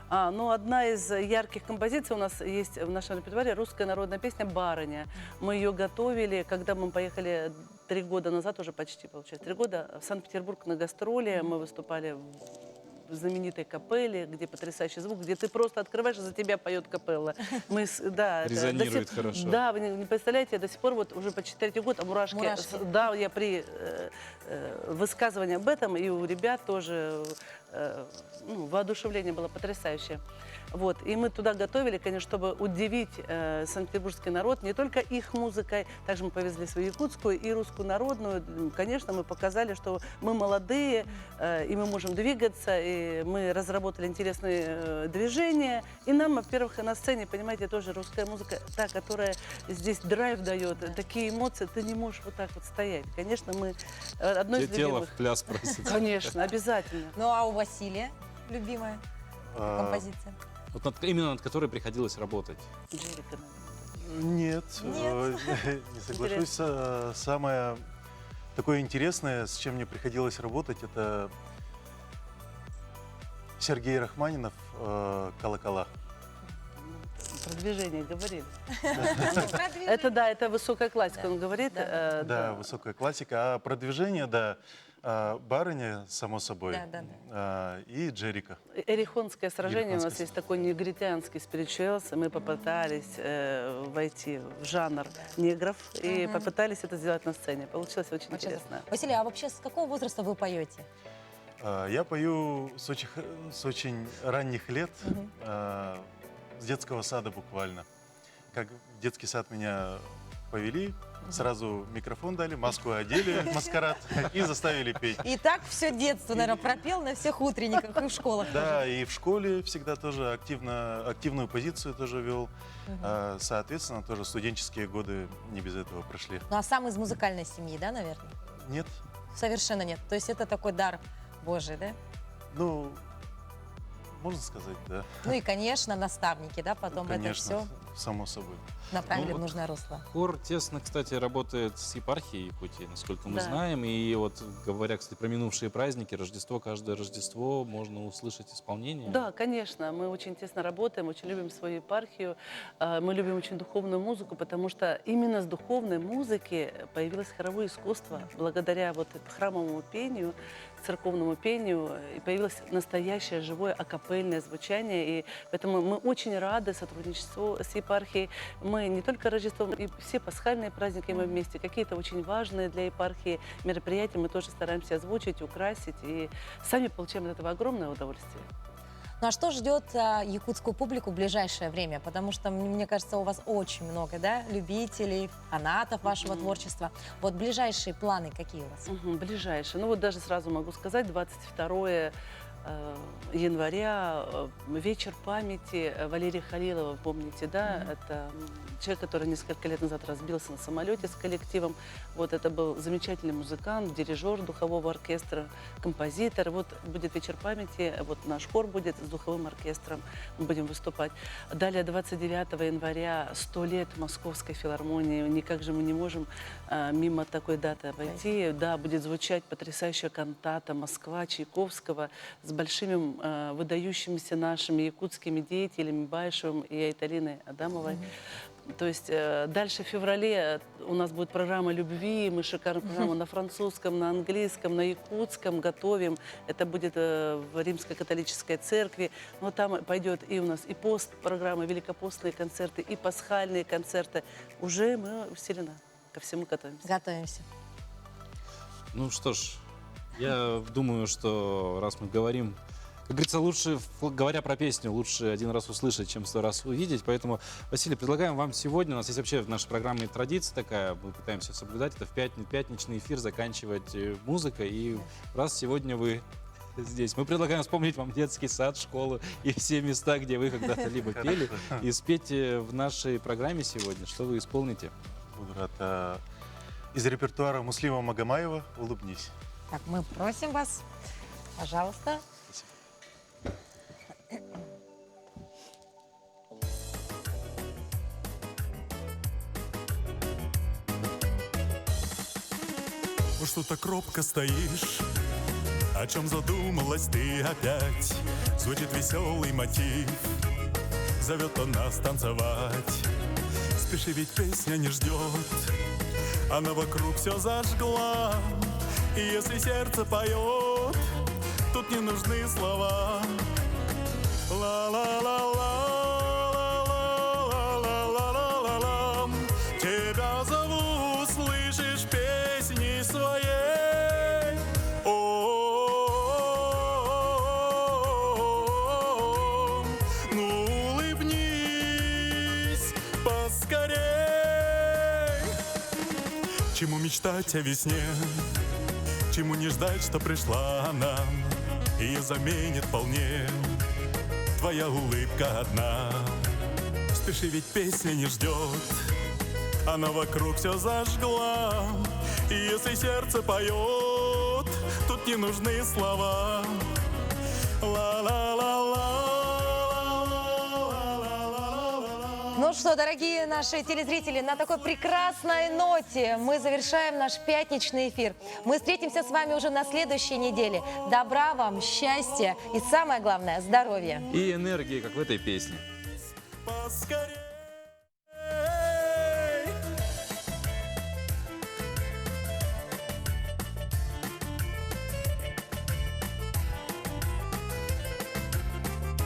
Одна из ярких композиций у нас есть в нашем репертуаре — русская народная песня «Барыня». Мы ее готовили, когда мы поехали 3 года назад, уже почти, получается, 3 года, в Санкт-Петербург на гастроли. Мы выступали в знаменитой капелле, где потрясающий звук, где ты просто открываешь, и за тебя поет капелла. Резонирует хорошо. Да, вы не представляете, до сих пор вот уже почти 3-й год, мурашки. Да, я при высказывании об этом, и у ребят тоже воодушевление было потрясающее. Вот. И мы туда готовили, конечно, чтобы удивить санкт-петербургский народ не только их музыкой, также мы повезли свою якутскую и русскую народную. Конечно, мы показали, что мы молодые, и мы можем двигаться, и мы разработали интересные движения. И нам, во-первых, на сцене, понимаете, тоже русская музыка, та, которая здесь драйв дает, такие эмоции, ты не можешь вот так вот стоять. Конечно, мы одно из тело любимых. в пляс просит. Конечно, обязательно. Ну а у Василия любимая композиция? Вот именно над которой приходилось работать. Нет, не соглашусь. Самое такое интересное, с чем мне приходилось работать, это Сергей Рахманинов «Колокола». Про движение говорили. Это да, это высокая классика, он говорит. Да, высокая классика. А про движение, да, «Барыня», само собой, и «Джерика». Эрихонское сражение у нас есть такой негритянский спиричуэлс. Мы попытались войти в жанр негров и попытались это сделать на сцене. Получилось очень интересно. Василий, а вообще с какого возраста вы поете? Я пою с очень ранних лет, с детского сада буквально. Как в детский сад меня повели, сразу микрофон дали, маску одели, маскарад, и заставили петь. И так все детство, наверное, пропел на всех утренниках и в школах. Да, и в школе всегда тоже активную позицию тоже вел. Соответственно, тоже студенческие годы не без этого прошли. Ну а сам из музыкальной семьи, да, наверное? Нет. Совершенно нет. То есть это такой дар Божий, да? Ну, можно сказать, да. Ну и, конечно, наставники, да, потом конечно. это все. само собой. Направили в нужное русло. Хор тесно, кстати, работает с епархией Якутии, насколько мы Да. знаем. И вот говоря, кстати, про минувшие праздники, Рождество, каждое Рождество можно услышать исполнение. Да, конечно, мы очень тесно работаем, очень любим свою епархию, мы любим очень духовную музыку, потому что именно с духовной музыки появилось хоровое искусство. Благодаря вот храмовому пению, церковному пению, и появилось настоящее живое акапельное звучание. И поэтому мы очень рады сотрудничеству с епархией. Мы не только Рождество, и все пасхальные праздники мы вместе. Какие-то очень важные для епархии мероприятия мы тоже стараемся озвучить, украсить. И сами получаем от этого огромное удовольствие. Ну а что ждет якутскую публику в ближайшее время? Потому что, мне кажется, у вас очень много, да, любителей, фанатов вашего творчества. Вот ближайшие планы какие у вас? Ближайшие. Ну вот даже сразу могу сказать, 22 января, вечер памяти Валерия Халилова, помните, да? Это человек, который несколько лет назад разбился на самолете с коллективом. Вот это был замечательный музыкант, дирижер духового оркестра, композитор. Вот будет вечер памяти, вот наш хор будет с духовым оркестром, мы будем выступать. Далее 29 января 100 лет Московской филармонии. Никак же мы не можем мимо такой даты обойти. Да, будет звучать потрясающая кантата «Москва» Чайковского с большими выдающимися нашими якутскими деятелями Баишевым и Айталиной Адамовой. То есть дальше в феврале у нас будет программа любви, мы шикарную программу на французском, на английском, на якутском готовим. Это будет в Римской католической церкви. Но там пойдет и у нас и пост-программы, великопостные концерты, и пасхальные концерты. Уже мы усиленно ко всему готовимся. Готовимся. Ну что ж, я думаю, что раз мы говорим, как говорится, лучше, говоря про песню, лучше один раз услышать, чем 100 раз увидеть. Поэтому, Василий, предлагаем вам сегодня, у нас есть вообще в нашей программе традиция такая, мы пытаемся соблюдать, это в пятничный эфир заканчивать музыкой. И раз сегодня вы здесь, мы предлагаем вспомнить вам детский сад, школу и все места, где вы когда-то либо пели, и спеть в нашей программе сегодня. Что вы исполните? Буду рад. Из репертуара Муслима Магомаева «Улыбнись». Так, мы просим вас, пожалуйста. Вот что так робко стоишь, о чем задумалась ты опять? Звучит веселый мотив, зовет он нас танцевать. Спеши, ведь песня не ждет, она вокруг все зажгла. И если сердце поет, тут не нужны слова. Ла-ла-ла-ла-ла-ла-ла-ла-ла-ла. Тебя зову, слышишь песни своей. О-о-о-о-о. Ну улыбнись поскорей. Чему мечтать о весне? Чему не ждать, что пришла нам? Ее заменит вполне твоя улыбка одна. Спеши, ведь песня не ждет, она вокруг все зажгла. И если сердце поет, тут не нужны слова. Ну что, дорогие наши телезрители, на такой прекрасной ноте мы завершаем наш пятничный эфир. Мы встретимся с вами уже на следующей неделе. Добра вам, счастья и, самое главное, здоровья. И энергии, как в этой песне.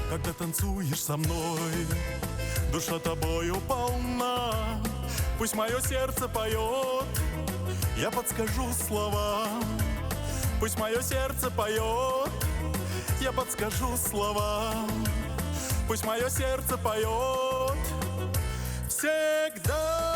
Когда танцуешь со мной, душа тобою полна. Пусть мое сердце поет, я подскажу слова. Пусть мое сердце поет, я подскажу слова. Пусть мое сердце поет всегда.